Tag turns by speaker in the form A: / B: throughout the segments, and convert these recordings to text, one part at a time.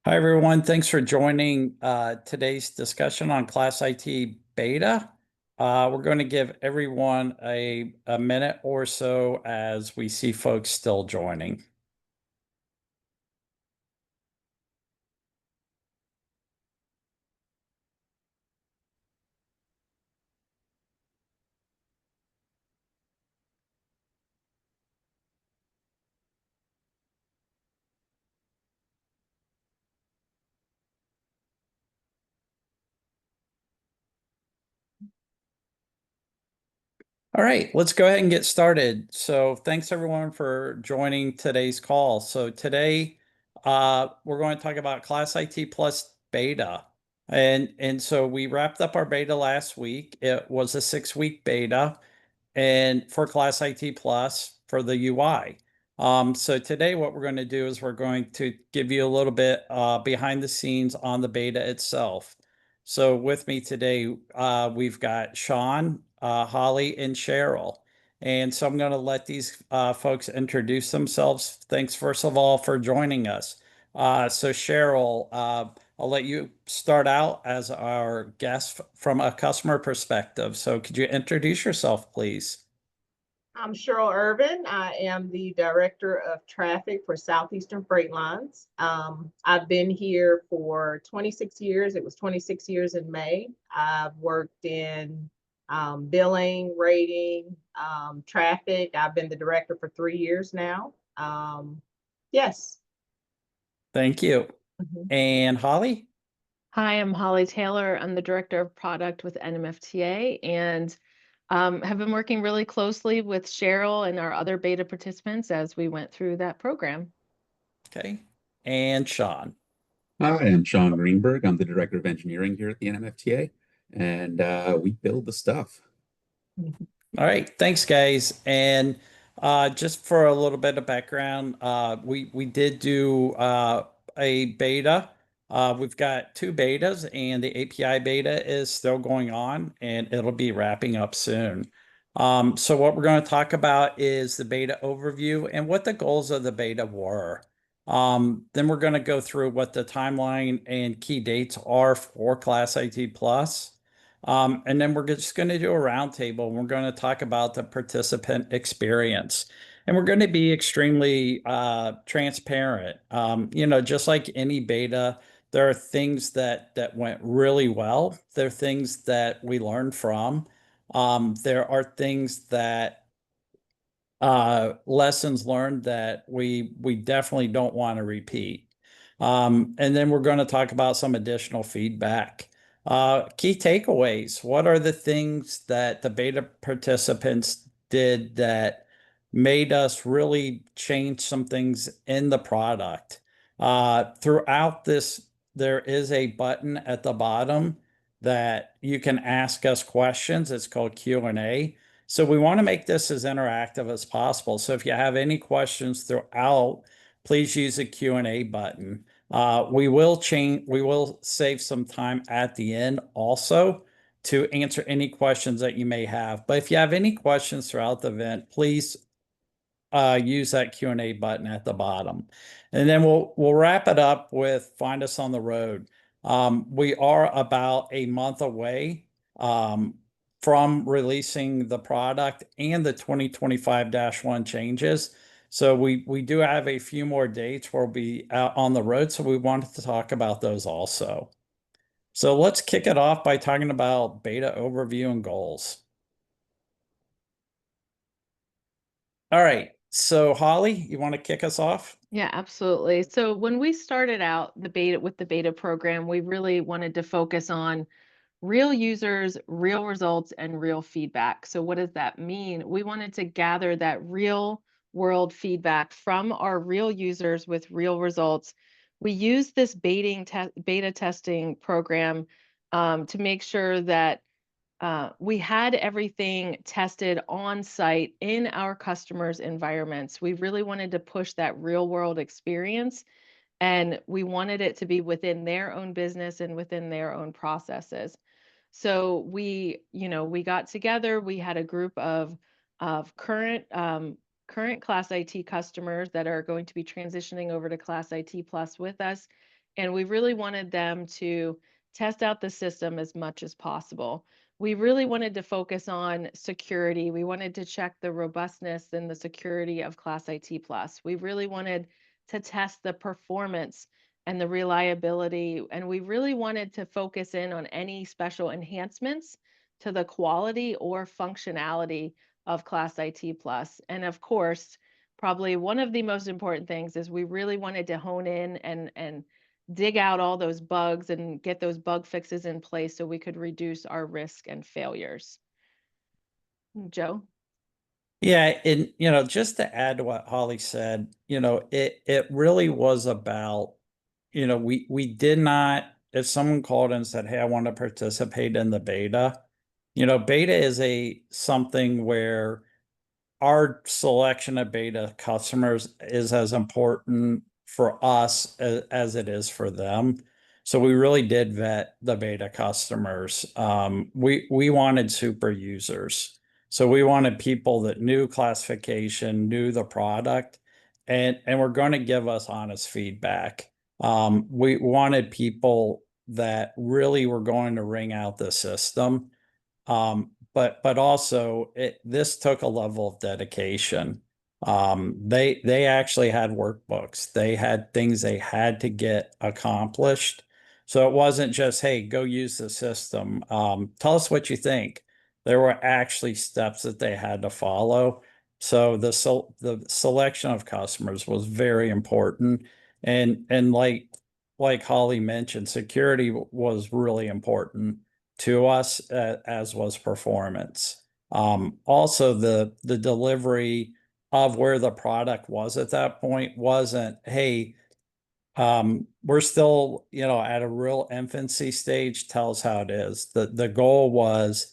A: Hi, everyone. Thanks for joining today's discussion on ClassIT beta. We're going to give everyone a minute or so as we see folks still joining. All right, let's go ahead and get started. So thanks everyone for joining today's call. So today we're going to talk about ClassIT Plus beta. And so we wrapped up our beta last week. It was a 6-week beta and for ClassIT Plus for the UI. So today what we're going to do is we're going to give you a little bit behind the scenes on the beta itself. So with me today, we've got Sean, Holly, and Cheryl. And so I'm going to let these folks introduce themselves. Thanks, first of all, for joining us. So Cheryl, I'll let you start out as our guest from a customer perspective. So could you introduce yourself, please?
B: I'm Cheryl Irvin. I am the Director of Traffic for Southeastern Freight Lines. I've been here for 26 years. It was 26 years in May. I've worked in billing, rating, traffic. I've been the director for 3 years now. Yes.
A: Thank you.
B: Mhm.
A: And Holly?
C: Hi, I'm Holly Taylor. I'm the Director of Product with NMFTA and have been working really closely with Cheryl and our other beta participants as we went through that program.
A: Okay. And Sean.
D: Hi, I'm Sean Greenberg. I'm the Director of Engineering here at the NMFTA, and we build the stuff.
A: All right. Thanks, guys. And just for a little bit of background, we did do a beta. We've got 2 betas, and the API beta is still going on, and it'll be wrapping up soon. So what we're going to talk about is the beta overview and what the goals of the beta were. Then we're going to go through what the timeline and key dates are for ClassIT Plus. And then we're just going to do a roundtable. We're going to talk about the participant experience. And we're going to be extremely transparent. Just like any beta, there are things that went really well. There are things that we learned from. There are things that lessons learned that we definitely don't want to repeat. And then we're going to talk about some additional feedback. Key takeaways. What are the things that the beta participants did that made us really change some things in the product? Throughout this, there is a button at the bottom that you can ask us questions. It's called Q&A. So we want to make this as interactive as possible. So if you have any questions throughout, please use the Q&A button. We will save some time at the end also to answer any questions that you may have. But if you have any questions throughout the event, please use that Q&A button at the bottom. And then we'll wrap it up with find us on the road. We are about a month away from releasing the product and the 2025-1 changes. So we do have a few more dates where we'll be out on the road. So we wanted to talk about those also. So let's kick it off by talking about beta overview and goals. All right. So Holly, you want to kick us off?
C: Yeah, absolutely. So when we started out the beta program, we really wanted to focus on real users, real results, and real feedback. So what does that mean? We wanted to gather that real world feedback from our real users with real results. We used this beta testing program to make sure that we had everything tested on site in our customers' environments. We really wanted to push that real world experience, and we wanted it to be within their own business and within their own processes. So we got together. We had a group of current ClassIT customers that are going to be transitioning over to ClassIT Plus with us, And we really wanted them to test out the system as much as possible. We really wanted to focus on security. We wanted to check the robustness and the security of ClassIT Plus. We really wanted to test the performance and the reliability. And we really wanted to focus in on any special enhancements to the quality or functionality of ClassIT Plus. And of course, probably one of the most important things is we really wanted to hone in and dig out all those bugs and get those bug fixes in place so we could reduce our risk and failures. Joe?
A: Yeah, and you know, just to add to what Holly said, you know, it really was about, you know, we did not, if someone called and said, "Hey, I want to participate in the beta," you know, beta is a something where our selection of beta customers is as important for us as it is for them. So we really did vet the beta customers. We wanted super users. So we wanted people that knew classification, knew the product, and were going to give us honest feedback. We wanted people that really were going to wring out the system. But also this took a level of dedication. They actually had workbooks. They had things they had to get accomplished. So it wasn't just, hey, go use the system. Tell us what you think. There were actually steps that they had to follow. So the selection of customers was very important. And like Holly mentioned, security was really important to us, as was performance. Also, the delivery of where the product was at that point wasn't, hey, we're still, you know, at a real infancy stage. Tell us how it is. The goal was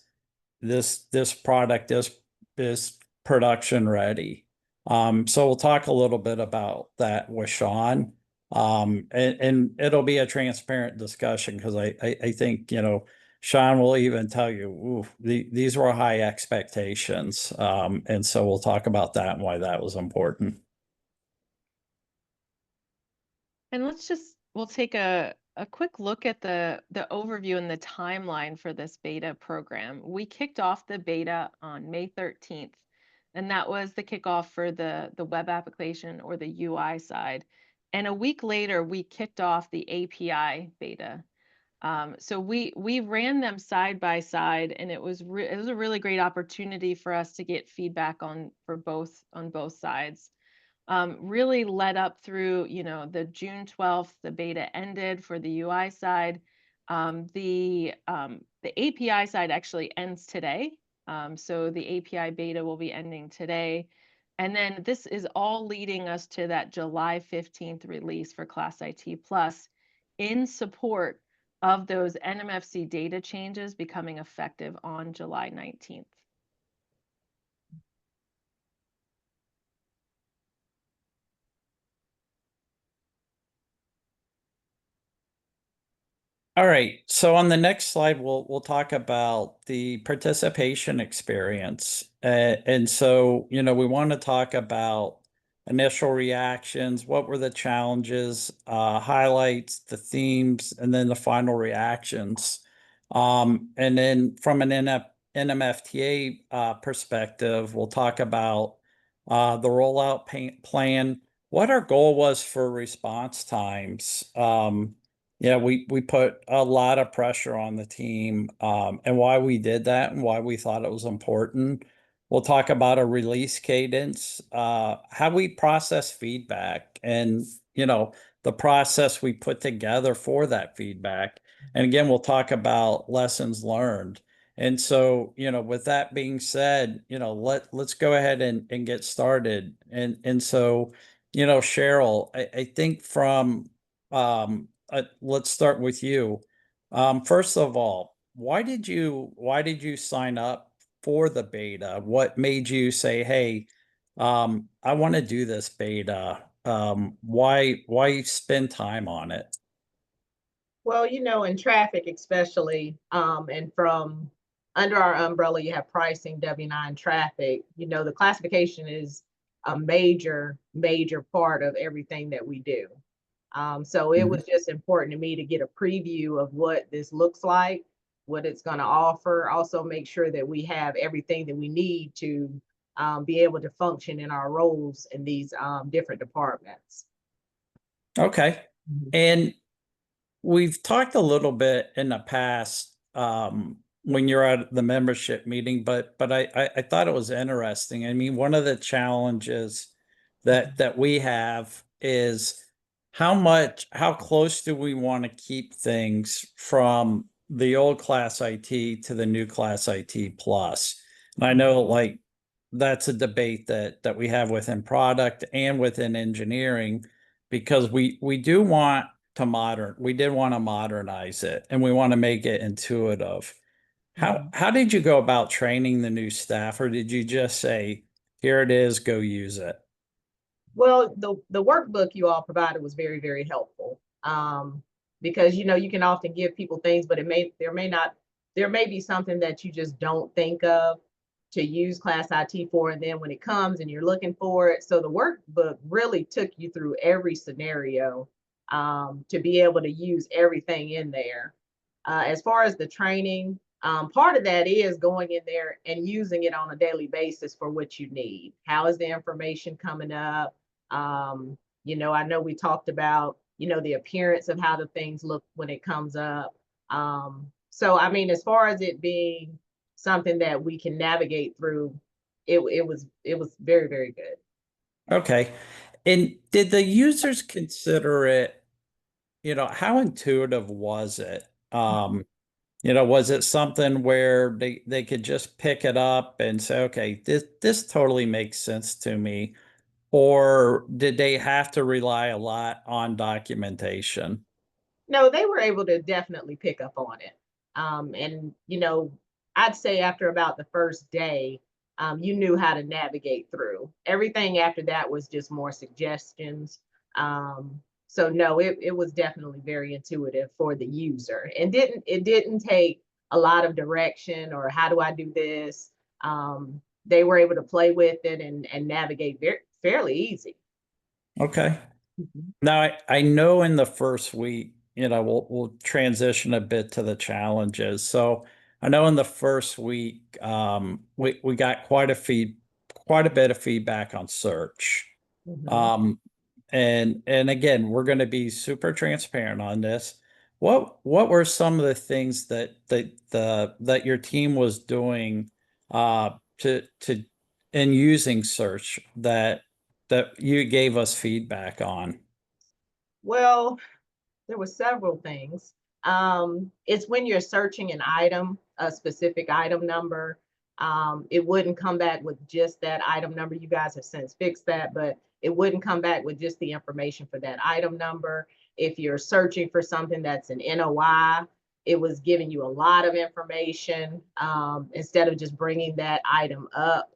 A: this product is production ready. So we'll talk a little bit about that with Sean. And it'll be a transparent discussion because I think, you know, Sean will even tell you, ooh, these were high expectations. And so we'll talk about that and why that was important.
C: And we'll take a quick look at the overview and the timeline for this beta program. We kicked off the beta on May 13th, and that was the kickoff for the web application or the UI side. And a week later, we kicked off the API beta. So we ran them side by side, and it was a really great opportunity for us to get feedback on both sides. Really led up through, you know, the June 12th, the beta ended for the UI side. The API side actually ends today. So the API beta will be ending today. And then this is all leading us to that July 15th release for ClassIT Plus in support of those NMFC data changes becoming effective on July 19th.
A: All right. So on the next slide, we'll talk about the participation experience. And so, you know, we want to talk about initial reactions, what were the challenges, highlights, the themes, and then the final reactions. And then from an NMFTA perspective, we'll talk about the rollout plan, what our goal was for response times. Yeah, we put a lot of pressure on the team, and why we did that and why we thought it was important. We'll talk about a release cadence, how we process feedback, and you know, the process we put together for that feedback. And again, we'll talk about lessons learned. And so, you know, with that being said, you know, let's go ahead and get started. And so, you know, Cheryl, I think from let's start with you. First of all, why did you sign up for the beta? What made you say, "Hey, I want to do this beta"? Why spend time on it?
B: Well, you know, in traffic especially, and from under our umbrella, you have pricing, W9 traffic. You know, the classification is a major part of everything that we do. So it was just important to me to get a preview of what this looks like, what it's going to offer. Also make sure that we have everything that we need to be able to function in our roles in these different departments.
A: Okay. And we've talked a little bit in the past when you're at the membership meeting, but I thought it was interesting. I mean, one of the challenges that we have is how close do we want to keep things from the old ClassIT to the new ClassIT Plus? And I know like that's a debate that we have within product and within engineering, because we do want we did want to modernize it and we want to make it intuitive. How did you go about training the new staff, or did you just say, here it is, go use it?
B: Well, the workbook you all provided was very, very helpful. Because you know, you can often give people things, but there may be something that you just don't think of to use ClassIT for, and then when it comes and you're looking for it. So the workbook really took you through every scenario to be able to use everything in there. As far as the training, part of that is going in there and using it on a daily basis for what you need. How is the information coming up? You know, I know we talked about, you know, the appearance of how the things look when it comes up. So, I mean, as far as it being something that we can navigate through, it was very, very good.
A: Okay. And did the users consider it, you know, how intuitive was it? You know, was it something where they could just pick it up and say, okay, this totally makes sense to me? Or did they have to rely a lot on documentation?
B: No, they were able to definitely pick up on it. And you know, I'd say after about the first day, you knew how to navigate through. Everything after that was just more suggestions. So no, it was definitely very intuitive for the user, and it didn't take a lot of direction or how do I do this. They were able to play with it and navigate fairly easy.
A: Okay.
B: Mhm.
A: Now I know in the first week, you know, we'll transition a bit to the challenges. So I know in the first week, we got quite a bit of feedback on search.
B: Mhm.
A: Um, and again, we're going to be super transparent on this. What were some of the things that your team was doing to in using search that you gave us feedback on?
B: Well, there were several things. It's when you're searching an item, a specific item number, it wouldn't come back with just that item number. You guys have since fixed that, but it wouldn't come back with just the information for that item number. If you're searching for something that's an NOI, it was giving you a lot of information instead of just bringing that item up.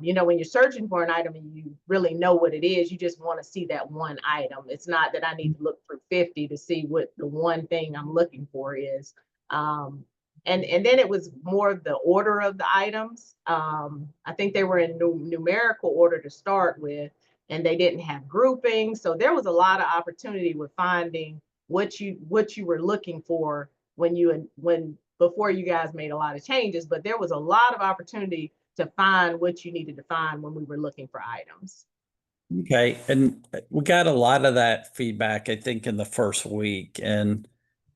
B: You know, when you're searching for an item and you really know what it is, you just want to see that one item. It's not that I need to look through 50 to see what the one thing I'm looking for is. And then it was more of the order of the items. I think they were in numerical order to start with, and they didn't have grouping. So there was a lot of opportunity with finding what you were looking for when before you guys made a lot of changes. But there was a lot of opportunity to find what you needed to find when we were looking for items.
A: Okay, and we got a lot of that feedback, I think, in the first week, and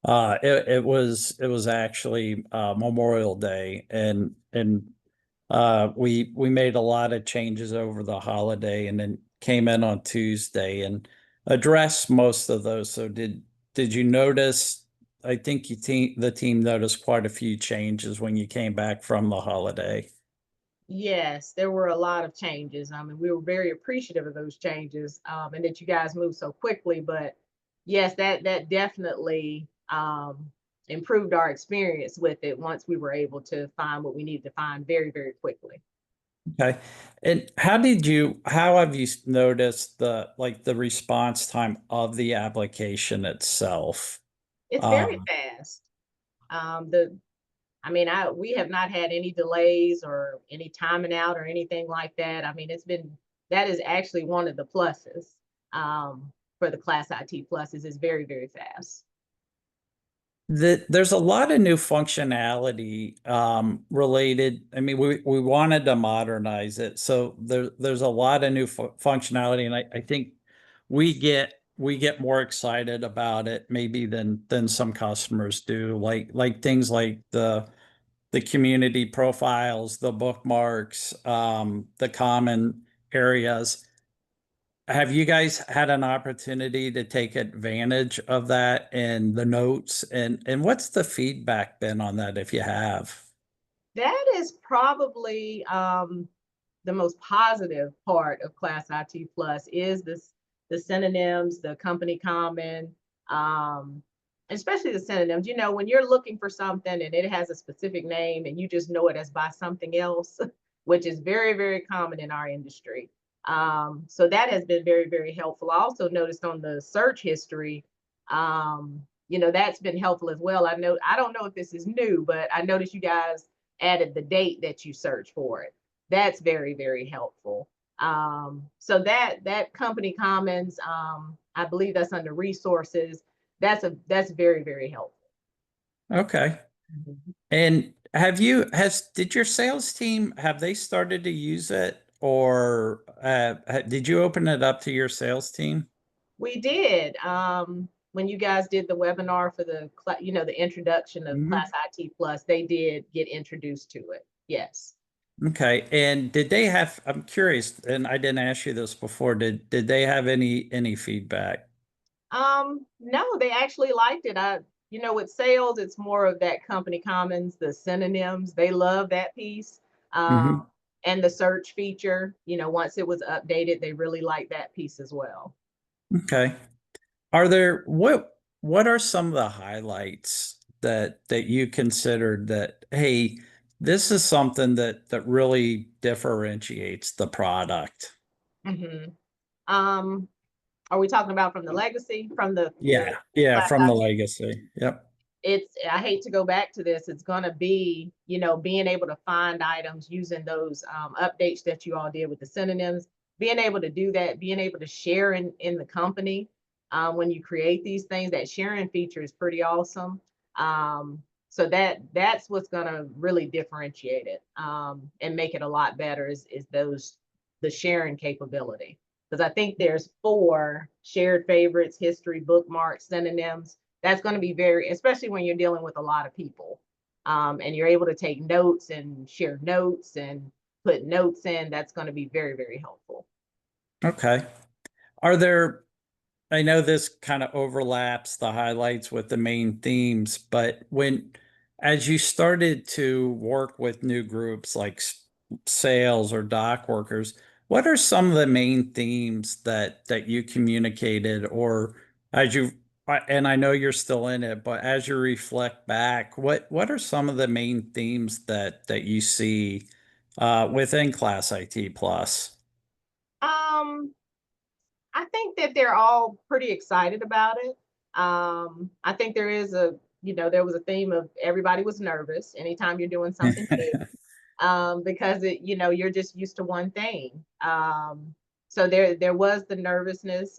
A: it was actually Memorial Day, and we made a lot of changes over the holiday, and then came in on Tuesday and addressed most of those. So did you notice? I think the team noticed quite a few changes when you came back from the holiday.
B: Yes, there were a lot of changes. I mean, we were very appreciative of those changes and that you guys moved so quickly. But yes, that definitely improved our experience with it once we were able to find what we needed to find very, very quickly.
A: Okay. And how have you noticed the response time of the application itself?
B: It's very
A: Um,
B: fast. The I mean, we have not had any delays or any timing out or anything like that. I mean, that is actually one of the pluses. Um, for the ClassIT Plus is very, very fast.
A: There's a lot of new functionality related. I mean, we wanted to modernize it, so there's a lot of new functionality, and I think we get more excited about it maybe than some customers do. Like things like the community profiles, the bookmarks, the common areas. Have you guys had an opportunity to take advantage of that in the notes? And what's the feedback been on that if you have?
B: That is probably the most positive part of ClassIT Plus is the synonyms, the company common, especially the synonyms. You know, when you're looking for something and it has a specific name and you just know it as by something else, which is very, very common in our industry. So that has been very, very helpful. I also noticed on the search history, you know, that's been helpful as well. I don't know if this is new, but I noticed you guys added the date that you search for it. That's very, very helpful. So that company commons, I believe that's under resources. That's very, very helpful.
A: Okay. And did your sales team, have they started to use it, or did you open it up to your sales team?
B: We did. When you guys did the webinar for the introduction of ClassIT Plus, they did get introduced to it. Yes.
A: Okay. And I'm curious, and I didn't ask you this before, did they have any feedback?
B: No, they actually liked it. With sales, it's more of that company commons, the synonyms. They love that piece. And the search feature, once it was updated, they really liked that piece as well.
A: Okay. What are some of the highlights that you considered that, hey, this is something that really differentiates the product?
B: Are we talking about from the legacy, from the
A: from the legacy? Yep.
B: I hate to go back to this. It's going to be, being able to find items using those updates that you all did with the synonyms, being able to do that, being able to share in the company when you create these things. That sharing feature is pretty awesome. So that's what's going to really differentiate it and make it a lot better is the sharing capability. Because I think there's 4 shared favorites, history, bookmarks, synonyms. That's going to be especially when you're dealing with a lot of people and you're able to take notes and share notes and put notes in. That's going to be very, very helpful.
A: Okay. I know this kind of overlaps the highlights with the main themes, but as you started to work with new groups like sales or dock workers, what are some of the main themes that you communicated, or and I know you're still in it, but as you reflect back, what are some of the main themes that you see within ClassIT Plus?
B: I think that they're all pretty excited about it. I think there was a theme of everybody was nervous anytime you're doing something new. Because you're just used to one thing. So there was the nervousness.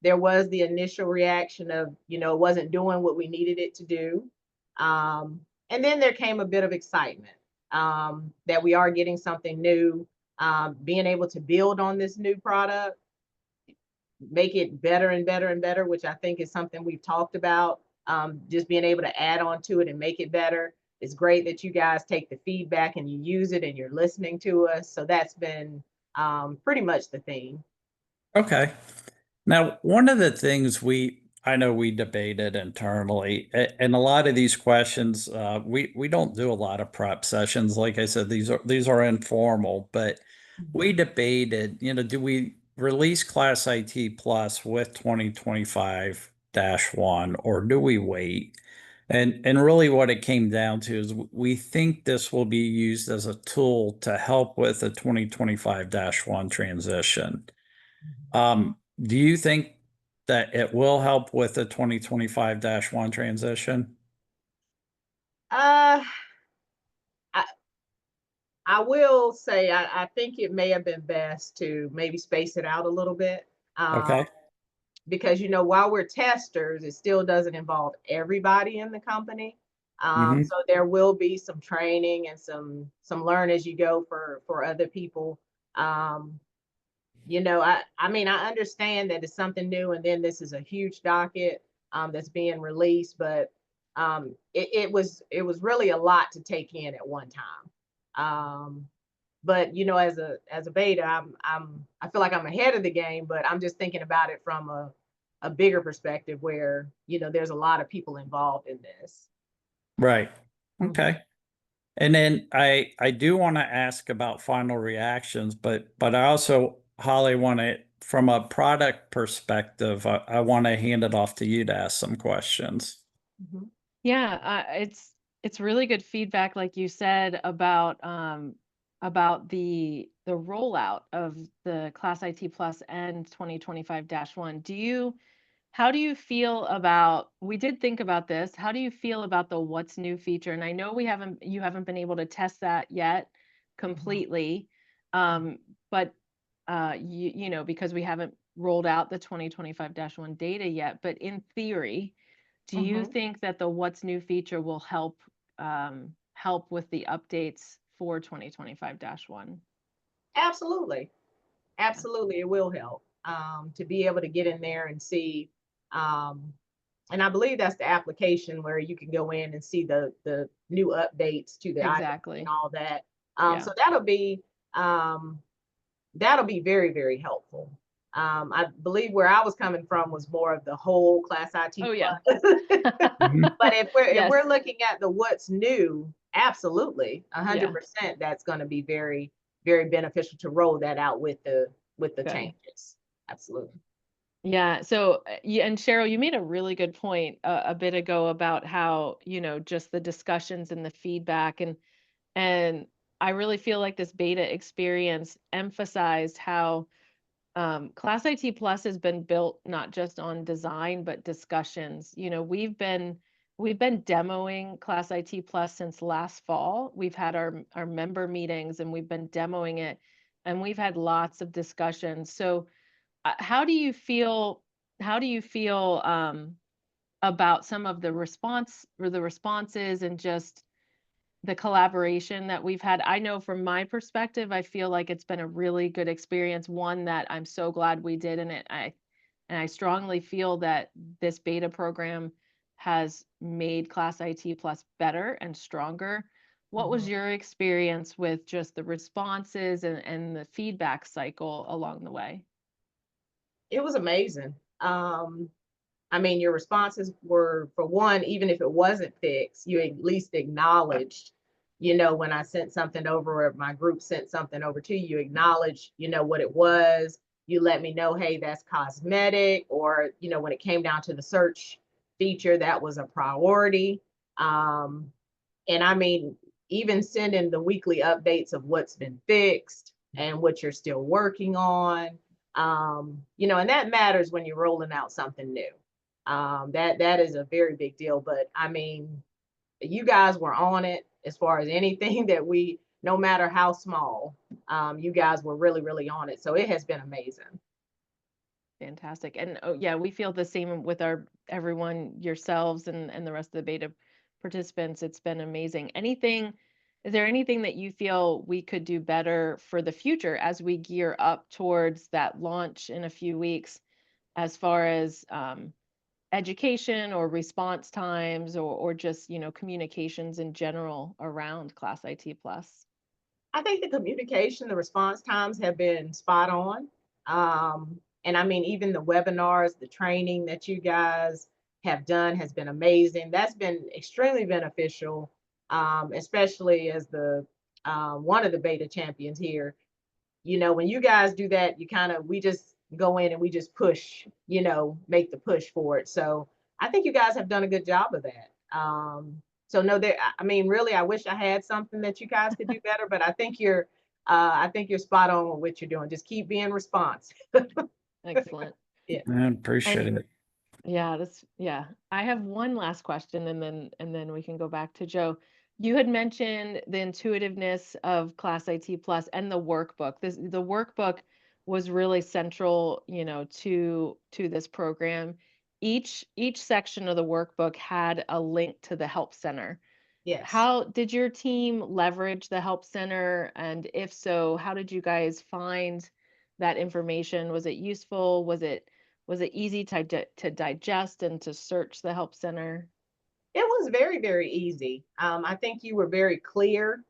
B: There was the initial reaction of, it wasn't doing what we needed it to do. And then there came a bit of excitement that we are getting something new, being able to build on this new product, make it better and better and better, which I think is something we've talked about, just being able to add on to it and make it better. It's great that you guys take the feedback and you use it and you're listening to us. So that's been pretty much the theme.
A: Okay. Now, one of the things I know we debated internally, and a lot of these questions, we don't do a lot of prep sessions. Like I said, these are informal, but we debated, do we release ClassIT Plus with 2025-1, or do we wait? And really what it came down to is we think this will be used as a tool to help with the 2025-1 transition. Do you think that it will help with the 2025-1 transition?
B: I will say I think it may have been best to maybe space it out a little bit.
A: Okay.
B: because, you know, while we're testers, it still doesn't involve everybody in the company.
A: Mhm.
B: So there will be some training and some learn as you go for other people. You know, I mean, I understand that it's something new, and then this is a huge docket that's being released, but it was really a lot to take in at one time. But you know, as a beta, I feel like I'm ahead of the game, but I'm just thinking about it from a bigger perspective where, you know, there's a lot of people involved in this.
A: Right.
B: Mhm.
A: Okay. And then I do want to ask about final reactions, but I also, Holly, want to, from a product perspective, I want to hand it off to you to ask some questions.
B: Mhm.
C: Yeah, it's really good feedback, like you said, about the rollout of the ClassIT Plus and 2025-1. How do you feel about, we did think about this, how do you feel about the what's new feature? And I know you haven't been able to test that yet completely, but you know, because we haven't rolled out the 2025-1 data yet, but in theory, do you
B: Mhm.
C: think that the what's new feature will help with the updates for 2025-1?
B: Absolutely. Absolutely, it will help to be able to get in there and see. Um, and I believe that's the application where you can go in and see the new updates to the item and
C: Exactly.
B: all that.
C: Yeah.
B: So um, that'll be very, very helpful. I believe where I was coming from was more of the whole class IT
C: Oh, yeah.
B: plus.
A: Mhm.
B: But if
C: Yes.
B: we're looking at the what's new, absolutely,
C: Yeah.
B: 100%, that's going to be very, very beneficial to roll that out with the
C: Good.
B: changes. Absolutely.
C: Yeah. So, and Cheryl, you made a really good point a bit ago about how, you know, just the discussions and the feedback, and I really feel like this beta experience emphasized how ClassIT Plus has been built not just on design, but discussions. You know, we've been demoing ClassIT Plus since last fall. We've had our member meetings and we've been demoing it, and we've had lots of discussions. So, how do you feel? How do you feel about some of the responses and just the collaboration that we've had? I know from my perspective, I feel like it's been a really good experience, one that I'm so glad we did, and I strongly feel that this beta program has made ClassIT Plus better and stronger. What was
B: Mhm.
C: your experience with just the responses and the feedback cycle along the way?
B: It was amazing. I mean, your responses were, for one, even if it wasn't fixed, you at least acknowledged, you know, when I sent something over or my group sent something over to you, you acknowledged, you know, what it was. You let me know, hey, that's cosmetic, or, you know, when it came down to the search feature, that was a priority. Um, and I mean, even sending the weekly updates of what's been fixed and what you're still working on. You know, and that matters when you're rolling out something new. That is a very big deal. But I mean, you guys were on it as far as anything that we, no matter how small, you guys were really, really on it. So it has been amazing.
C: Fantastic. And oh yeah, we feel the same with our everyone, yourselves and the rest of the beta participants. It's been amazing. Is there anything that you feel we could do better for the future as we gear up towards that launch in a few weeks, as far as education or response times, or just, you know, communications in general around ClassIT Plus?
B: I think the communication, the response times have been spot on. And I mean, even the webinars, the training that you guys have done has been amazing. That's been extremely beneficial, especially as the one of the beta champions here. You know, when you guys do that, we just go in and we just push, you know, make the push for it. So I think you guys have done a good job of that. So no, there, I mean, really, I wish I had something that you guys could do better, but I think you're spot on with what you're doing. Just keep being responsive.
C: Excellent.
B: Yeah.
A: I appreciate
C: And
A: it.
C: yeah. I have one last question, and then we can go back to Joe. You had mentioned the intuitiveness of ClassIT Plus and the workbook. The workbook was really central, to this program. Each section of the workbook had a link to the help center.
B: Yes.
C: How did your team leverage the help center? And if so, how did you guys find that information? Was it useful? Was it easy to digest and to search the help center?
B: It was very, very easy. I think you were very clear.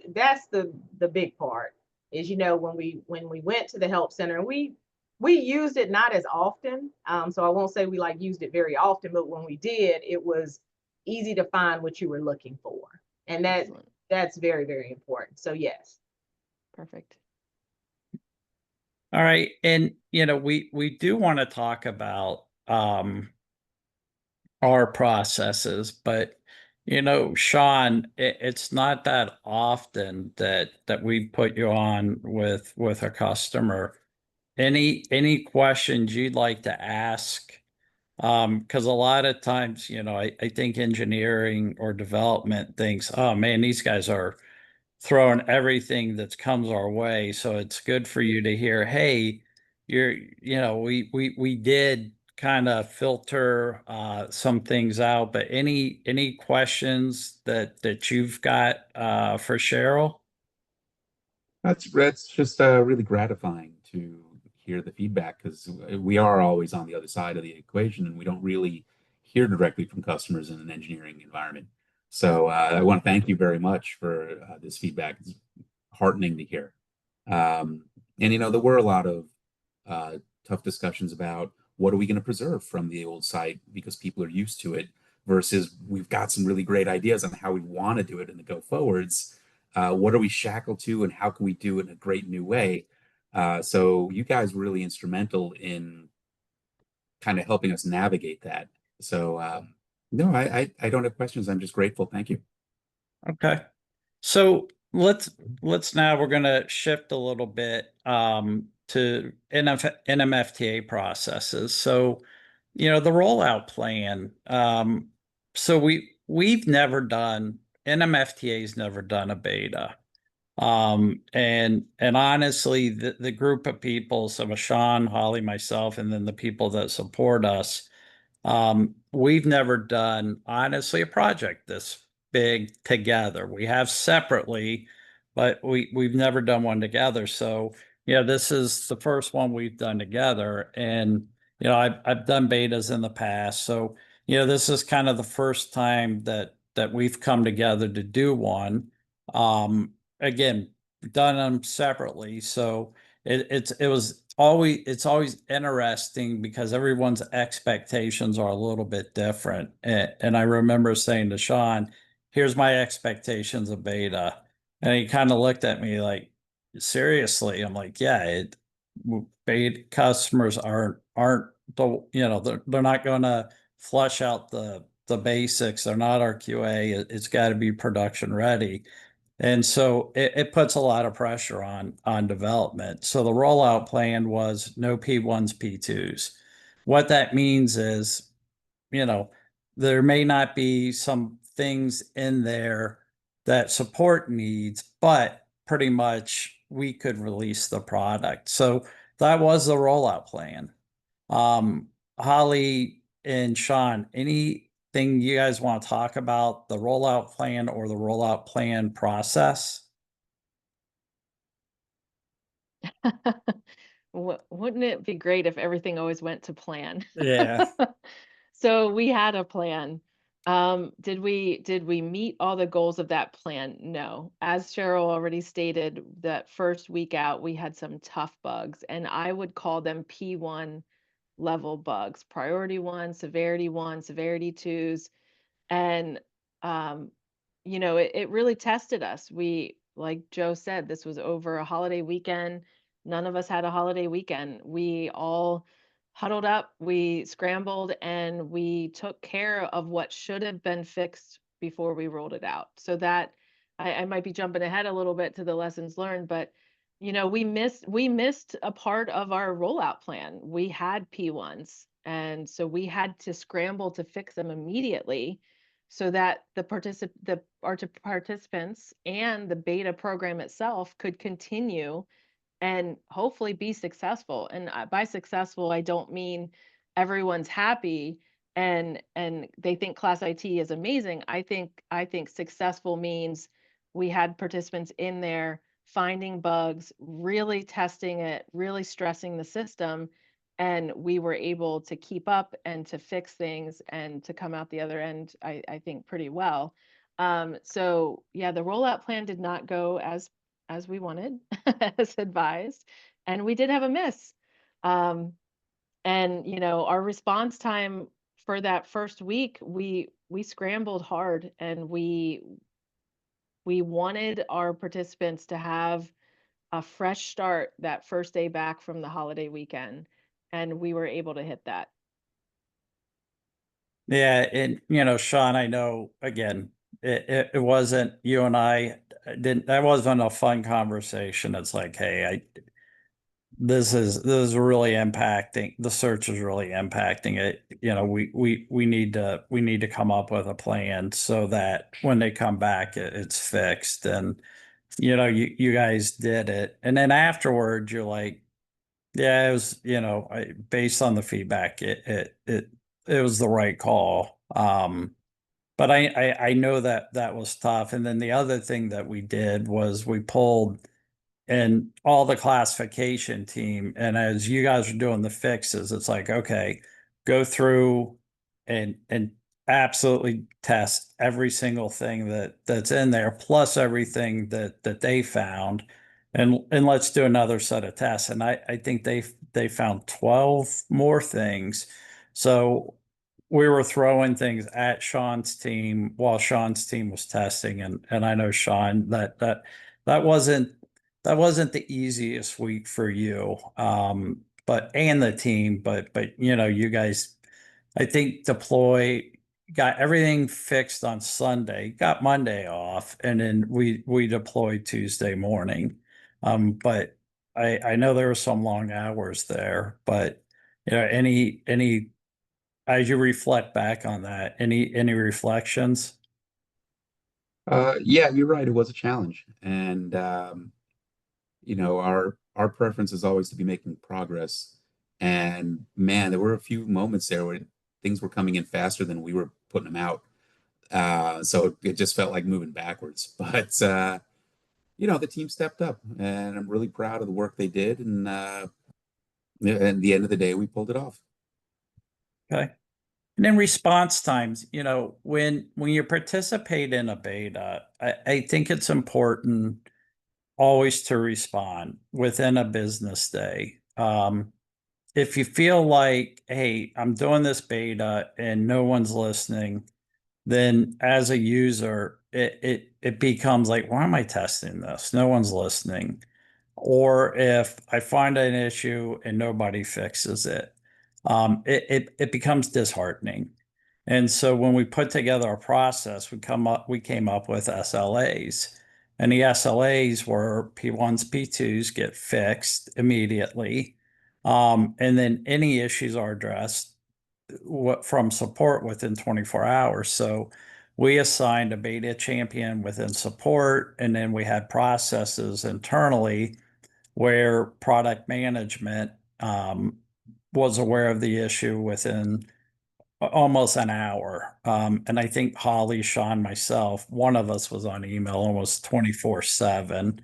B: That's the big part is, when we went to the help center, and we used it not as often. So I won't say we like used it very often, but when we did, it was easy to find what you were looking for. And
C: Excellent.
B: that's very, very important. So yes.
C: Perfect.
A: All right. And, we do want to talk about our processes, but, Sean, it's not that often that we put you on with a customer. Any questions you'd like to ask? Because a lot of times, I think engineering or development thinks, oh man, these guys are throwing everything that comes our way. So it's good for you to hear, hey, we did kind of filter some things out, but any questions that you've got for Cheryl?
D: That's just really gratifying to hear the feedback because we are always on the other side of the equation and we don't really hear directly from customers in an engineering environment. So I want to thank you very much for this feedback. It's heartening to hear. And there were a lot of tough discussions about what are we going to preserve from the old site because people are used to it versus we've got some really great ideas on how we want to do it in the go forwards. What are we shackled to and how can we do it in a great new way? So you guys were really instrumental in kind of helping us navigate that. So no, I don't have questions. I'm just grateful. Thank you.
A: Okay. So let's now we're going to shift a little bit to NMFTA processes. So, the rollout plan. So we've never done NMFTA's never done a beta. And honestly, the group of people, so Sean, Holly, myself, and then the people that support us, we've never done, honestly, a project this big together. We have separately, but we've never done one together. So, this is the first one we've done together. And, I've done betas in the past. So, this is kind of the first time that we've come together to do one. Again, done them separately. So it's always interesting because everyone's expectations are a little bit different. And I remember saying to Sean, here's my expectations of beta. And he kind of looked at me like, seriously? I'm like, yeah, beta customers aren't they're not going to flush out the basics. They're not our QA. It's got to be production ready. And so it puts a lot of pressure on development. So the rollout plan was no P1s, P2s. What that means is, you know, there may not be some things in there that support needs, but pretty much we could release the product. So that was the rollout plan. Holly and Sean, anything you guys want to talk about the rollout plan or the rollout plan process?
C: Wouldn't it be great if everything always went to plan?
A: Yeah.
C: So we had a plan. Did we meet all the goals of that plan? No. As Cheryl already stated, that first week out, we had some tough bugs, and I would call them P1 level bugs, priority 1, severity 2s. And it really tested us. Like Joe said, this was over a holiday weekend. None of us had a holiday weekend. We all huddled up, we scrambled, and we took care of what should have been fixed before we rolled it out. So that I might be jumping ahead a little bit to the lessons learned, but we missed a part of our rollout plan. We had P1s, and so we had to scramble to fix them immediately so that our participants and the beta program itself could continue and hopefully be successful. And by successful, I don't mean everyone's happy and they think ClassIT is amazing. I think successful means we had participants in there finding bugs, really testing it, really stressing the system, and we were able to keep up and to fix things and to come out the other end, I think pretty well. So yeah, the rollout plan did not go as we wanted, as advised, and we did have a miss. Um, and our response time for that first week, we scrambled hard, and we wanted our participants to have a fresh start that first day back from the holiday weekend, and we were able to hit that.
A: Yeah, and Sean, I know again, it wasn't you and I didn't that wasn't a fun conversation. It's like, hey, this is really impacting the search is really impacting it. We need to come up with a plan so that when they come back it's fixed. And you guys did it. And then afterwards you're like, yeah, it was, based on the feedback, it was the right call. But I know that that was tough. And then the other thing that we did was we pulled and all the classification team. And as you guys are doing the fixes, it's like, okay, go through and absolutely test every single thing that's in there, plus everything that they found. And let's do another set of tests. And I think they found 12 more things. So we were throwing things at Sean's team while Sean's team was testing. And I know Sean that wasn't that wasn't the easiest week for you, but and the team, but you guys, I think got everything fixed on Sunday, got Monday off, and then we deployed Tuesday morning. But I know there were some long hours there, but any as you reflect back on that, any reflections?
D: Yeah, you're right. It was a challenge, and our preference is always to be making progress. And man, there were a few moments there where things were coming in faster than we were putting them out. So it just felt like moving backwards. But the team stepped up, and I'm really proud of the work they did. And at the end of the day, we pulled it off.
A: Okay. And then response times, when you participate in a beta, I think it's important always to respond within a business day. If you feel like, hey, I'm doing this beta and no one's listening, then as a user, it becomes like, why am I testing this? No one's listening. Or if I find an issue and nobody fixes it, it becomes disheartening. And so when we put together a process, we came up with SLAs. And the SLAs were P1s, P2s get fixed immediately. And then any issues are addressed from support within 24 hours. So we assigned a beta champion within support, and then we had processes internally where product management was aware of the issue within almost an hour. And I think Holly, Sean, myself, one of us was on email almost 24/7.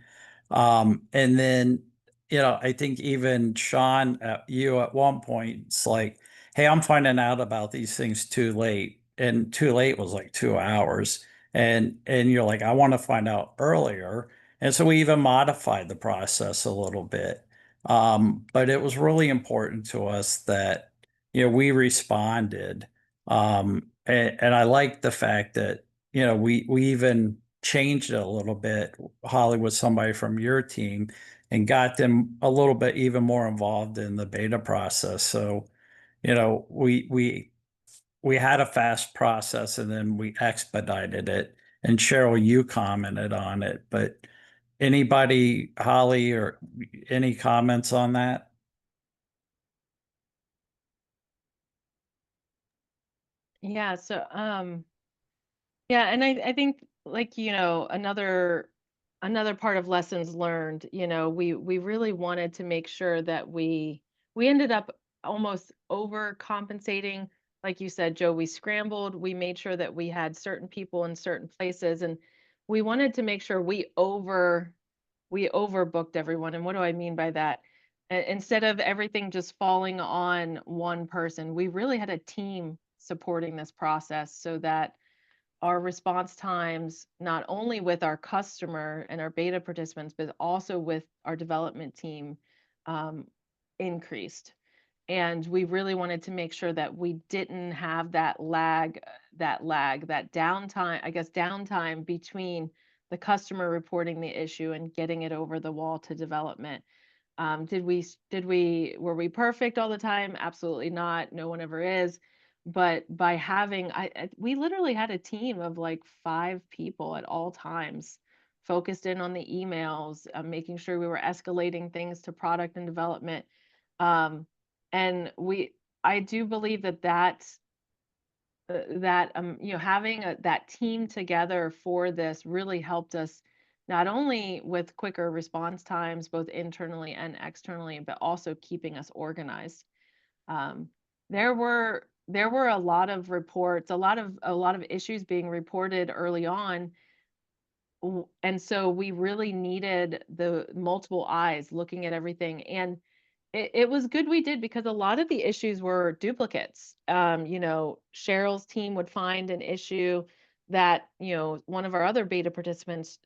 A: And then, I think even Sean, you at one point, it's like, hey, I'm finding out about these things too late. And too late was like 2 hours. And you're like, I want to find out earlier. And so we even modified the process a little bit. But it was really important to us that, we responded. And I like the fact that, we even changed it a little bit, Holly, with somebody from your team and got them a little bit even more involved in the beta process. So, we had a fast process and then we expedited it. And Cheryl, you commented on it, but anybody, Holly, or any comments on that?
C: Yeah, so yeah, and I think like, another another part of lessons learned, we really wanted to make sure that we ended up almost overcompensating. Like you said, Joe, we scrambled, we made sure that we had certain people in certain places, and we wanted to make sure we overbooked everyone. And what do I mean by that? Instead of everything just falling on one person, we really had a team supporting this process so that our response times, not only with our customer and our beta participants, but also with our development team, um, increased. And we really wanted to make sure that we didn't have that downtime, I guess, downtime between the customer reporting the issue and getting it over the wall to development. Were we perfect all the time? Absolutely not. No one ever is. But by having, we literally had a team of like 5 people at all times focused in on the emails, making sure we were escalating things to product and development. Um, and I do believe having that team together for this really helped us not only with quicker response times, both internally and externally, but also keeping us organized. Um, there were a lot of reports, a lot of issues being reported early on, and so we really needed the multiple eyes looking at everything. And it was good we did, because a lot of the issues were duplicates. Cheryl's team would find an issue that, one of our other beta participants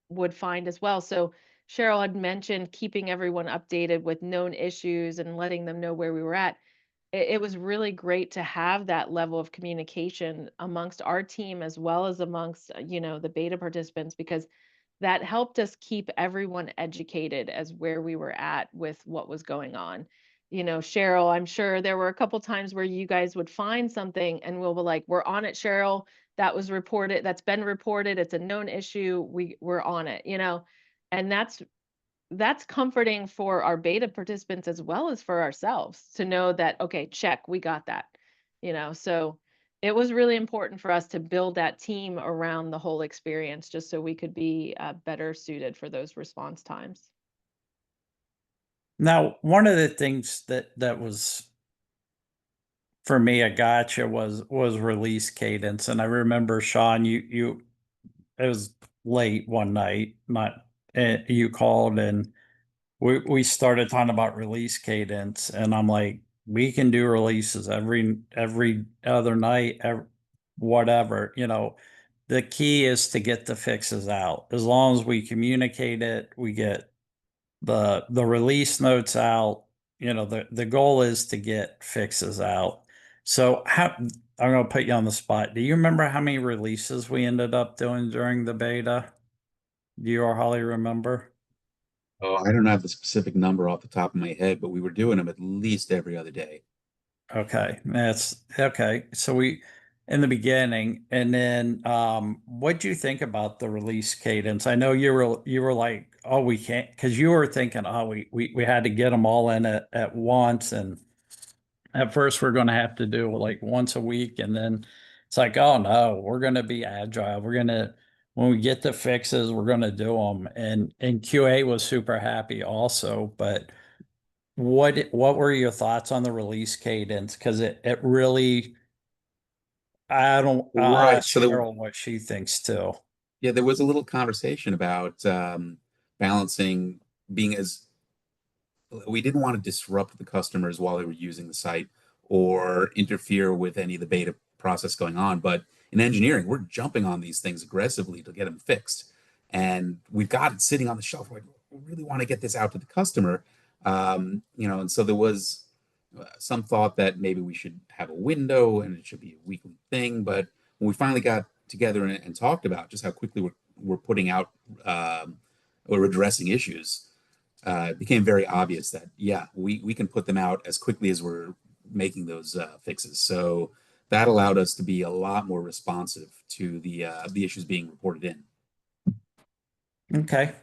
C: would find as well. So Cheryl had mentioned keeping everyone updated with known issues and letting them know where we were at. It was really great to have that level of communication amongst our team as well as amongst, the beta participants, because that helped us keep everyone educated as where we were at with what was going on. Cheryl, I'm sure there were a couple times where you guys would find something and we'll be like, we're on it, Cheryl. That was reported. That's been reported. It's a known issue. We're on it, and that's comforting for our beta participants as well as for ourselves to know that, okay, check, we got that. So it was really important for us to build that team around the whole experience just so we could be better suited for those response times.
A: Now, one of the things that was for me a gotcha was release cadence. And I remember, Sean, you it was late one night, not you called, and we started talking about release cadence, and I'm like, we can do releases every other night, whatever, the key is to get the fixes out. As long as we communicate it, we get the release notes out. The goal is to get fixes out. So I'm going to put you on the spot. Do you remember how many releases we ended up doing during the beta? Do you or Holly remember?
D: Oh, I don't have the specific number off the top of my head, but we were doing them at least every other day.
A: Okay, that's okay. So we in the beginning, and then what do you think about the release cadence? I know you were like, oh, we can't, because you were thinking, oh, we had to get them all in at once, and at first we're going to have to do like once a week, and then it's like, oh no, we're going to be agile. We're going to when we get the fixes, we're going to do them, and QA was super happy also, but. What were your thoughts on the release cadence? Because it really, I don't, I'll
D: Right.
A: ask Cheryl what she thinks too.
D: Yeah, there was a little conversation about balancing being as we didn't want to disrupt the customers while they were using the site or interfere with any of the beta process going on. But in engineering, we're jumping on these things aggressively to get them fixed. And we've got it sitting on the shelf. We really want to get this out to the customer. And so there was some thought that maybe we should have a window and it should be a weekly thing. But when we finally got together and talked about just how quickly we're putting out or addressing issues, it became very obvious that yeah, we can put them out as quickly as we're making those fixes. So that allowed us to be a lot more responsive to the issues being reported in.
A: Okay.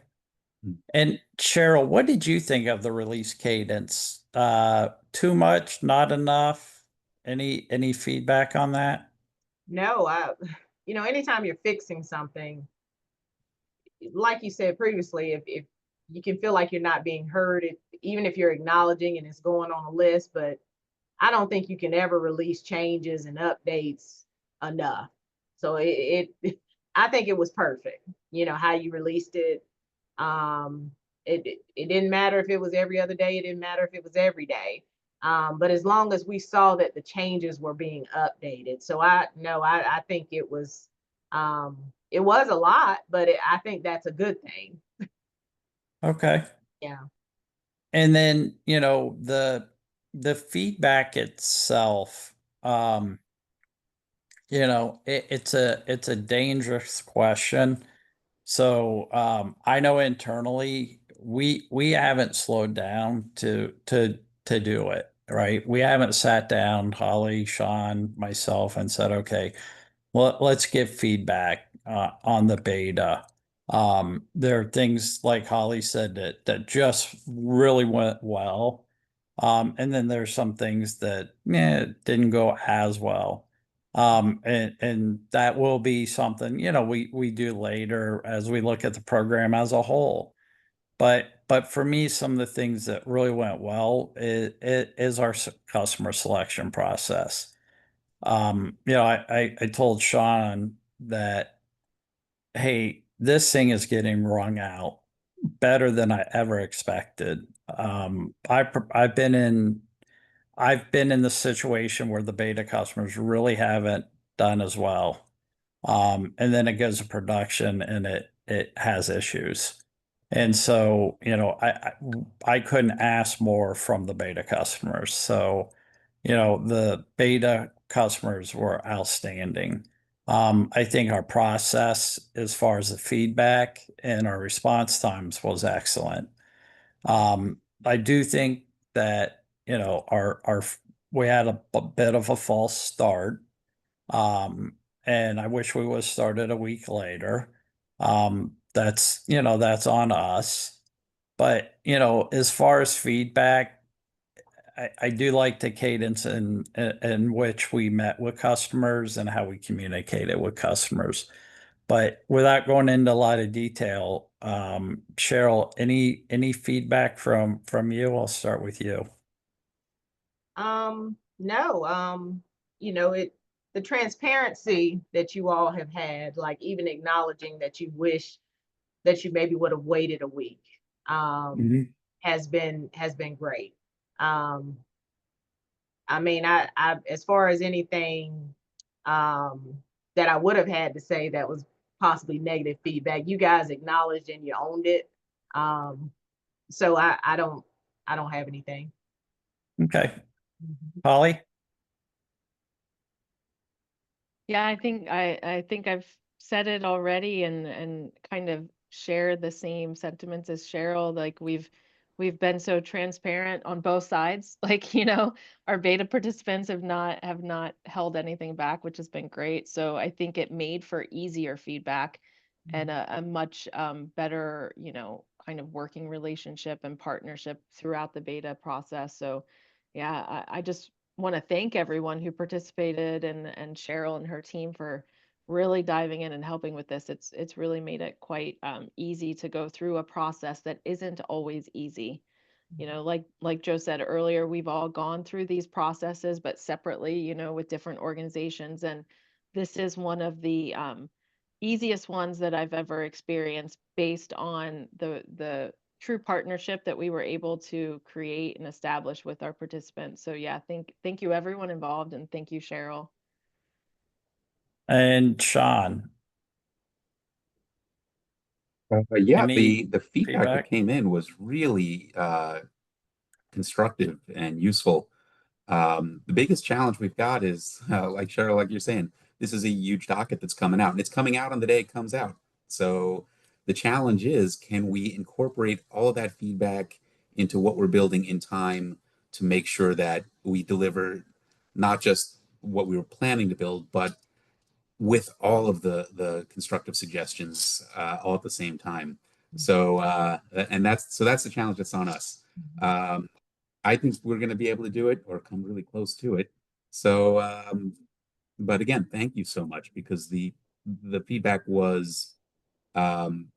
A: And Cheryl, what did you think of the release cadence? Too much, not enough? Any feedback on that?
B: No, anytime you're fixing something, like you said previously, if you can feel like you're not being heard, even if you're acknowledging and it's going on a list, but I don't think you can ever release changes and updates enough. So I think it was perfect, how you released it. It didn't matter if it was every other day, it didn't matter if it was every day. But as long as we saw that the changes were being updated. So I think it was a lot, but I think that's a good thing.
A: Okay.
B: Yeah.
A: And then, the feedback itself, it's a dangerous question. So I know internally we haven't slowed down to do it, right? We haven't sat down, Holly, Sean, myself, and said, okay, well, let's give feedback on the beta. There are things like Holly said that just really went well. And then there's some things that didn't go as well. And that will be something, we do later as we look at the program as a whole. But for me, some of the things that really went well is our customer selection process. I told Sean that, hey, this thing is getting wrung out better than I ever expected. I've been in the situation where the beta customers really haven't done as well. And then it goes to production and it has issues. And so, I couldn't ask more from the beta customers. So, the beta customers were outstanding. I think our process as far as the feedback and our response times was excellent. I do think that, we had a bit of a false start. And I wish we would have started a week later. That's on us. But, as far as feedback, I do like the cadence in which we met with customers and how we communicated with customers. But without going into a lot of detail, Cheryl, any feedback from you? I'll start with you.
B: No, the transparency that you all have had, like even acknowledging that you wish that you maybe would have waited a week,
A: Mhm.
B: has been great. Um, I mean, I as far as anything that I would have had to say that was possibly negative feedback, you guys acknowledged and you owned it. Um, so I don't have anything.
A: Okay.
B: Mhm.
A: Holly?
C: Yeah, I think I've said it already and kind of share the same sentiments as Cheryl. Like we've been so transparent on both sides. Like, our beta participants have not held anything back, which has been great. So I think it made for easier feedback and a much better, kind of working relationship and partnership throughout the beta process. So yeah, I just want to thank everyone who participated and Cheryl and her team for really diving in and helping with this. It's really made it quite easy to go through a process that isn't always easy. Like Joe said earlier, we've all gone through these processes, but separately, with different organizations. And this is one of the easiest ones that I've ever experienced based on the true partnership that we were able to create and establish with our participants. So yeah, thank you everyone involved and thank you, Cheryl.
A: And Sean,
D: Yeah,
A: any
D: the feedback that
A: feedback?
D: came in was really constructive and useful. The biggest challenge we've got is, like Cheryl, like you're saying, this is a huge docket that's coming out, and it's coming out on the day it comes out. So the challenge is, can we incorporate all of that feedback into what we're building in time to make sure that we deliver not just what we were planning to build, but with all of the constructive suggestions all at the same time. So and that's the challenge that's on us. Um, I think we're going to be able to do it or come really close to it. So, but again, thank you so much because the feedback was um,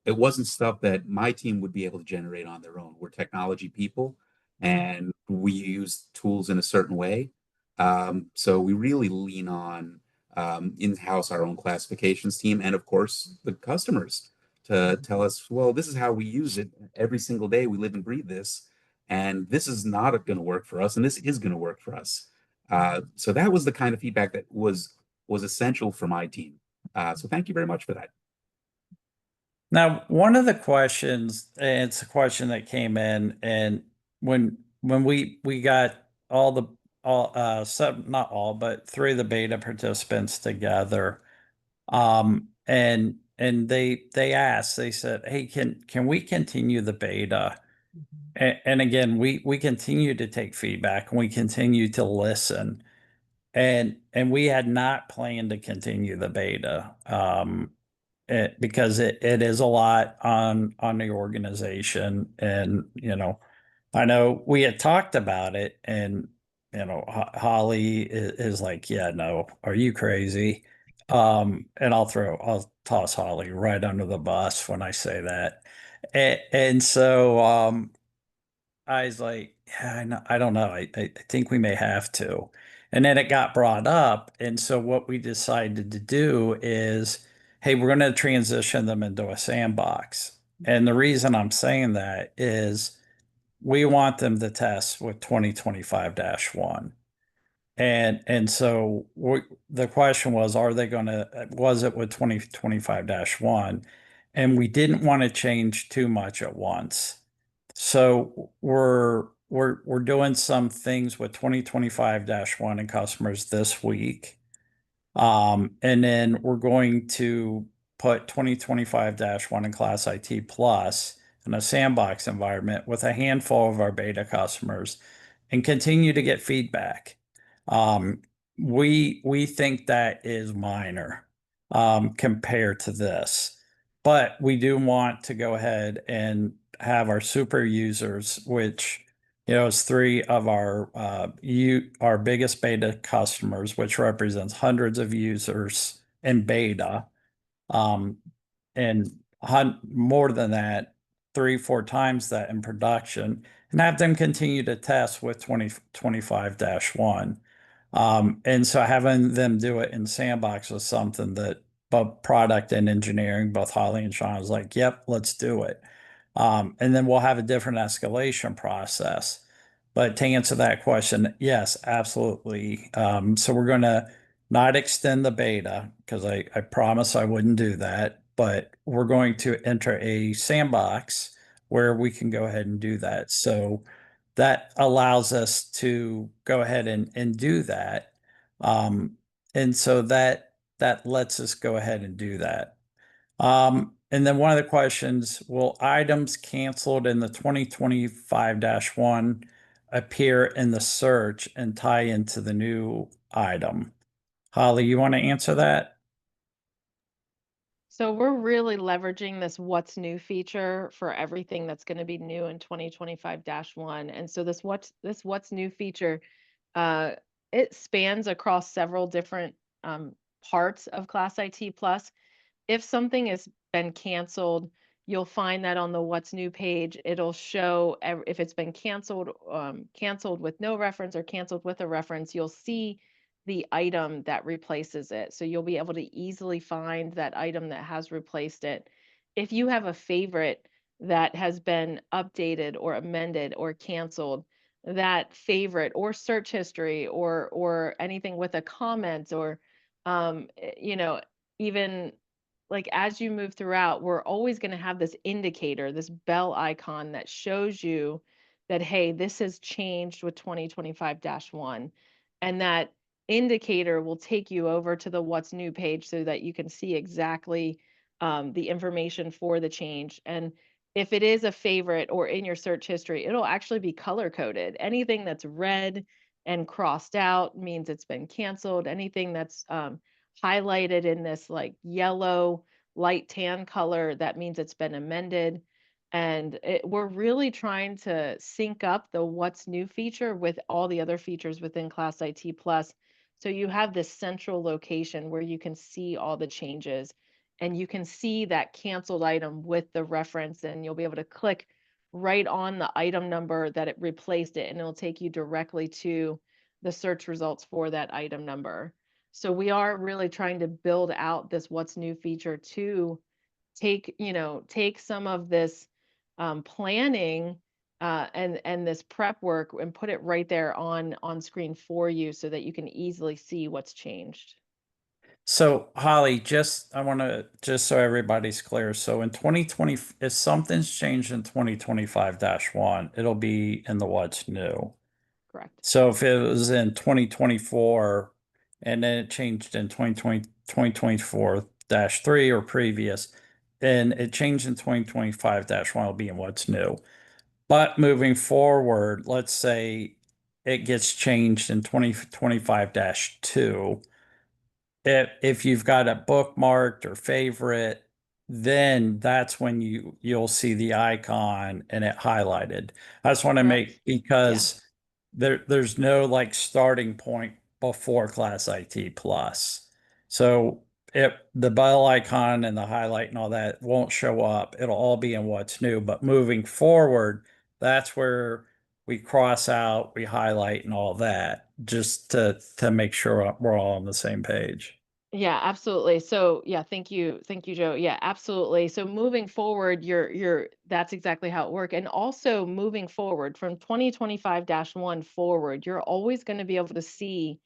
D: it wasn't stuff that my team would be able to generate on their own. We're technology people, and we use tools in a certain way. So we really lean on in-house our own classifications team, and of course the customers to tell us, well, this is how we use it every single day. We live and breathe this, and this is not going to work for us, and this is going to work for us. So that was the kind of feedback that was essential for my team. So thank you very much for that.
A: Now, one of the questions, and it's a question that came in, and when we got all the all some, not all, but three of the beta participants together, and they asked, they said, "Hey, can we continue the beta?" And again, we continue to take feedback and we continue to listen. And we had not planned to continue the beta. Because it is a lot on the organization. And I know we had talked about it, and Holly is like, yeah, no, are you crazy? And I'll toss Holly right under the bus when I say that. And so I was like, yeah, I don't know. I think we may have to. And then it got brought up. And so what we decided to do is, hey, we're going to transition them into a sandbox. And the reason I'm saying that is we want them to test with 2025-1. And so the question was, are they going to, was it with 2025-1? And we didn't want to change too much at once. So we're doing some things with 2025-1 and customers this week. And then we're going to put 2025-1 in ClassIT Plus in a sandbox environment with a handful of our beta customers and continue to get feedback. We think that is minor compared to this, but we do want to go ahead and have our super users, which is three of our biggest beta customers, which represents hundreds of users in beta, and more than that, 3-4 times that in production, and have them continue to test with 2025-1. And so having them do it in sandbox was something that both product and engineering, both Holly and Sean, was like, yep, let's do it. And then we'll have a different escalation process. But to answer that question, yes, absolutely. So we're going to not extend the beta because I promised I wouldn't do that, but we're going to enter a sandbox where we can go ahead and do that. So that allows us to go ahead and do that. And so that lets us go ahead and do that. And then one of the questions, will items canceled in the 2025-1 appear in the search and tie into the new item? Holly, you want to answer that?
C: So we're really leveraging this what's new feature for everything that's going to be new in 2025-1. And so this what's new feature, uh, it spans across several different parts of ClassIT Plus. If something has been canceled, you'll find that on the what's new page, it'll show if it's been canceled with no reference or canceled with a reference, you'll see the item that replaces it. So you'll be able to easily find that item that has replaced it. If you have a favorite that has been updated or amended or canceled, that favorite or search history or anything with a comment or even like as you move throughout, we're always going to have this indicator, this bell icon that shows you that, hey, this has changed with 2025-1. And that indicator will take you over to the what's new page so that you can see exactly the information for the change. And if it is a favorite or in your search history, it'll actually be color coded. Anything that's red and crossed out means it's been canceled. Anything that's highlighted in this like yellow light tan color, that means it's been amended. And we're really trying to sync up the what's new feature with all the other features within ClassIT Plus. So you have this central location where you can see all the changes. and you can see that canceled item with the reference, and you'll be able to click right on the item number that it replaced it, and it'll take you directly to the search results for that item number. So we are really trying to build out this what's new feature to take, take some of this planning and this prep work and put it right there on screen for you so that you can easily see what's changed.
A: So Holly, I want to, just so everybody's clear. So in 2020, if something's changed in 2025-1, it'll be in the what's new.
C: Correct.
A: So if it was in 2024 and then it changed in 2024-3 or previous, and it changed in 2025-1, it'll be in what's new. But moving forward, let's say it gets changed in 2025-2. If you've got it bookmarked or favorite, then that's when you'll see the icon and it highlighted. I just want to
C: Correct.
A: make, because there's no like starting point before ClassIT Plus. So if the bell icon and the highlight and all that won't show up, it'll all be in what's new. But moving forward, that's where we cross out, we highlight and all that, just to make sure we're all on the same page.
C: Yeah, absolutely. So yeah, thank you. Thank you, Joe. Yeah, absolutely. So moving forward, that's exactly how it works. And also moving forward from 2025-1 forward, you're always going to be able to see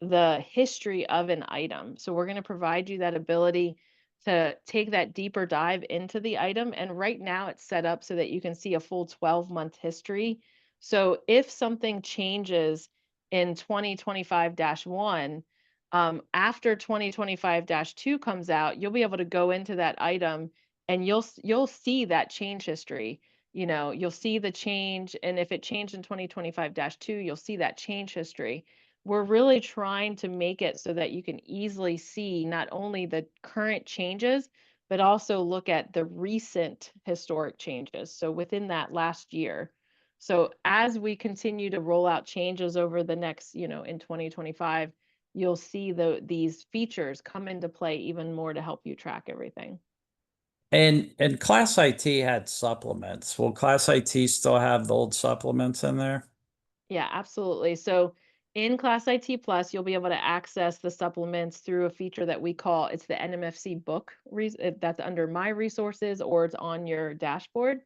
C: the history of an item. So we're going to provide you that ability to take that deeper dive into the item. And right now it's set up so that you can see a full 12-month history. So if something changes in 2025-1, after 2025-2 comes out, you'll be able to go into that item and you'll see that change history. You'll see the change, and if it changed in 2025-2, you'll see that change history. We're really trying to make it so that you can easily see not only the current changes, but also look at the recent historic changes. So within that last year. So as we continue to roll out changes over the next, in 2025, you'll see these features come into play even more to help you track everything.
A: And Class IT had supplements. Will Class IT still have the old supplements in there?
C: Yeah, absolutely. So in ClassIT Plus, you'll be able to access the supplements through a feature that we call, it's the NMFC book. That's under My Resources, or it's on your dashboard.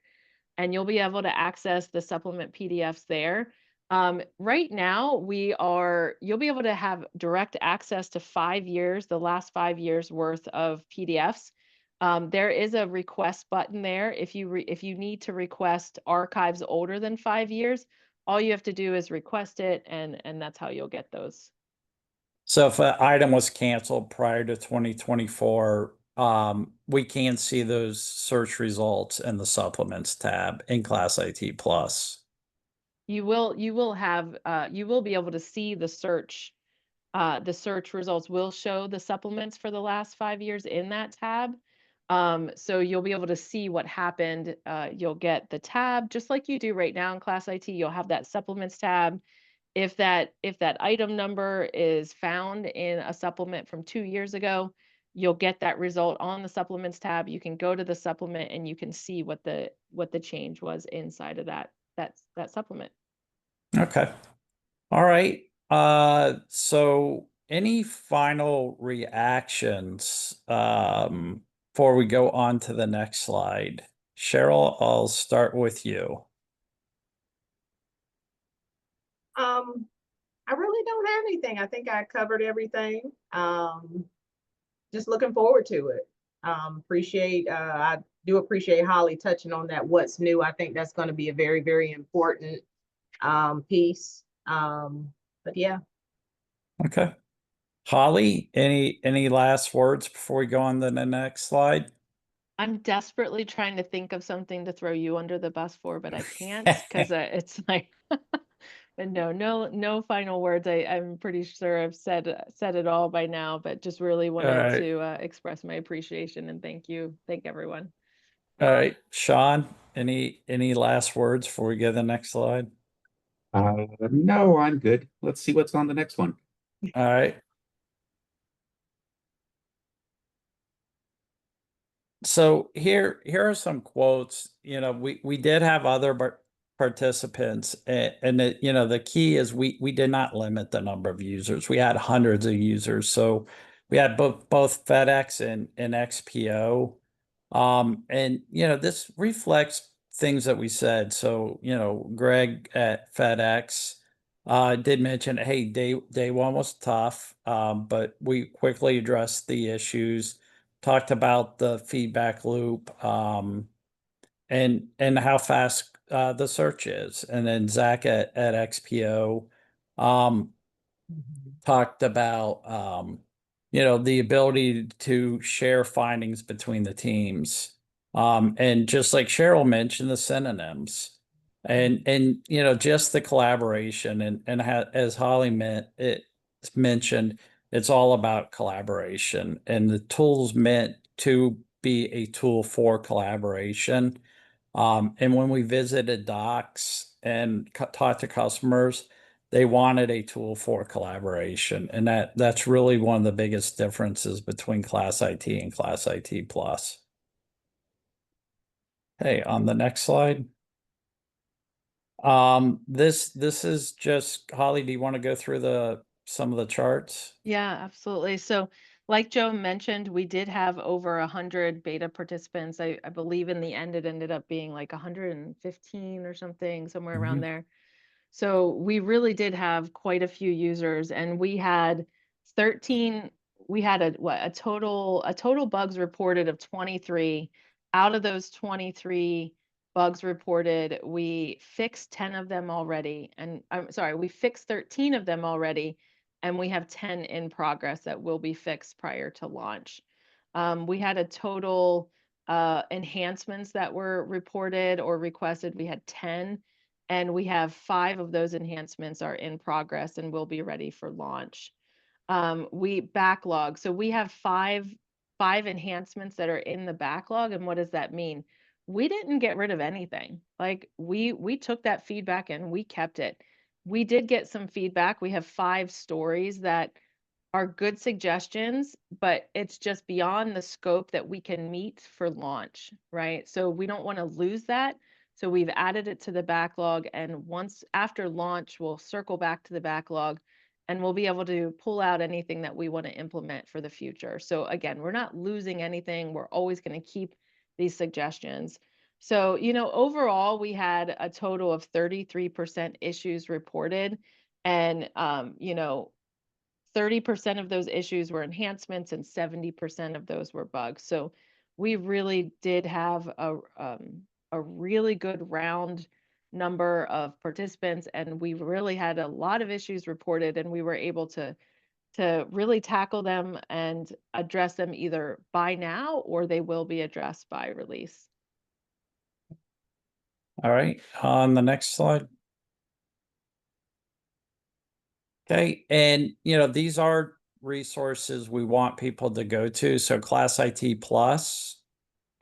C: And you'll be able to access the supplement PDFs there. Right now, you'll be able to have direct access to 5 years, the last 5 years worth of PDFs. There is a request button there. If you need to request archives older than 5 years, all you have to do is request it, and that's how you'll get those.
A: So if an item was canceled prior to 2024, we can see those search results in the supplements tab in Class IT Plus.
C: You will be able to see the search results will show the supplements for the last 5 years in that tab. So you'll be able to see what happened. You'll get the tab just like you do right now in ClassIT. You'll have that supplements tab. If that item number is found in a supplement from 2 years ago, you'll get that result on the supplements tab. You can go to the supplement and you can see what the change was inside of that supplement.
A: Okay. All right. So any final reactions before we go on to the next slide? Cheryl, I'll start with you.
B: I really don't have anything. I think I covered everything. Just looking forward to it. I do appreciate Holly touching on that what's new. I think that's going to be a very, very important piece. But yeah.
A: Okay. Holly, any last words before we go on to the next slide?
C: I'm desperately trying to think of something to throw you under the bus for, but I can't because it's like, no final words. I'm pretty sure I've said it all by now, but just really wanted to express my appreciation and thank everyone.
A: All right, Sean, any last words before we go to the next slide?
D: No, I'm good. Let's see what's on the next one.
A: All right. So here are some quotes. You know, we did have other participants, and you know, the key is we did not limit the number of users. We had hundreds of users, so we had both FedEx and XPO. And you know, this reflects things that we said. So, you know, Greg at FedEx did mention, hey, day one was tough, but we quickly addressed the issues, talked about the feedback loop, and how fast the search is. And then Zach at XPO talked about you know, the ability to share findings between the teams. And just like Cheryl mentioned, the synonyms and you know, just the collaboration and as Holly mentioned, it's all about collaboration, and the tool's meant to be a tool for collaboration. And when we visited docs and talked to customers, they wanted a tool for collaboration, and that's really one of the biggest differences between ClassIT and ClassIT Plus. Hey, on the next slide. This is just, Holly, do you want to go through some of the charts?
C: Yeah, absolutely. So like Joe mentioned, we did have over 100 beta participants. I believe in the end it ended up being like 115 or something, somewhere around
A: Mhm.
C: there. So we really did have quite a few users, and we had 13, we had a total bugs reported of 23. Out of those 23 bugs reported, we fixed 10 of them already. And I'm sorry, we fixed 13 of them already, and we have 10 in progress that will be fixed prior to launch. We had a total enhancements that were reported or requested. We had 10, and we have 5 of those enhancements are in progress and will be ready for launch. We backlog. So we have five enhancements that are in the backlog. And what does that mean? We didn't get rid of anything. Like we took that feedback and we kept it. We did get some feedback. We have 5 stories that are good suggestions, but it's just beyond the scope that we can meet for launch, right? So we don't want to lose that. So we've added it to the backlog, and once after launch, we'll circle back to the backlog and we'll be able to pull out anything that we want to implement for the future. So again, we're not losing anything. We're always going to keep these suggestions. So, you know, overall, we had a total of 33% issues reported, and, you know, 30% of those issues were enhancements and 70% of those were bugs. So we really did have a really good round number of participants, and we really had a lot of issues reported, and we were able to really tackle them and address them either by now or they will be addressed by release.
A: All right, on the next slide. Okay, and you know, these are resources we want people to go to. So ClassIT Plus,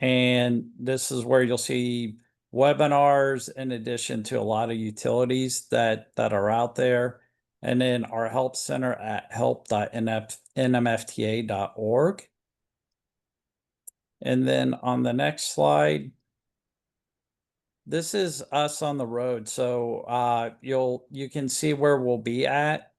A: and this is where you'll see webinars in addition to a lot of utilities that are out there. And then our help center at help.nmfta.org. And then on the next slide, this is us on the road. So you can see where we'll be at,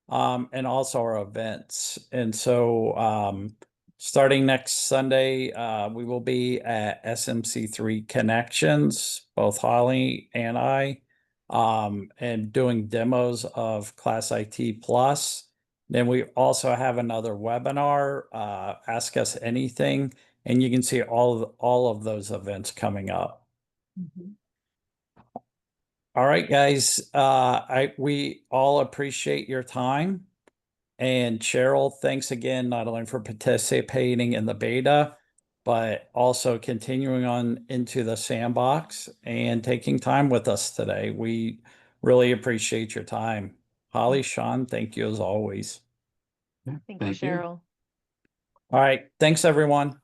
A: and also our events. And so starting next Sunday, we will be at SMC3 Connections, both Holly and I, and doing demos of ClassIT Plus. Then we also have another webinar, Ask Us Anything, and you can see all of those events coming up. All right, guys. We all appreciate your time. And Cheryl, thanks again, not only for participating in the beta, but also continuing on into the sandbox and taking time with us today. We really appreciate your time. Holly, Sean, thank you as always.
D: Yeah,
C: Thank you,
D: thank you.
C: Cheryl.
A: All right. Thanks, everyone.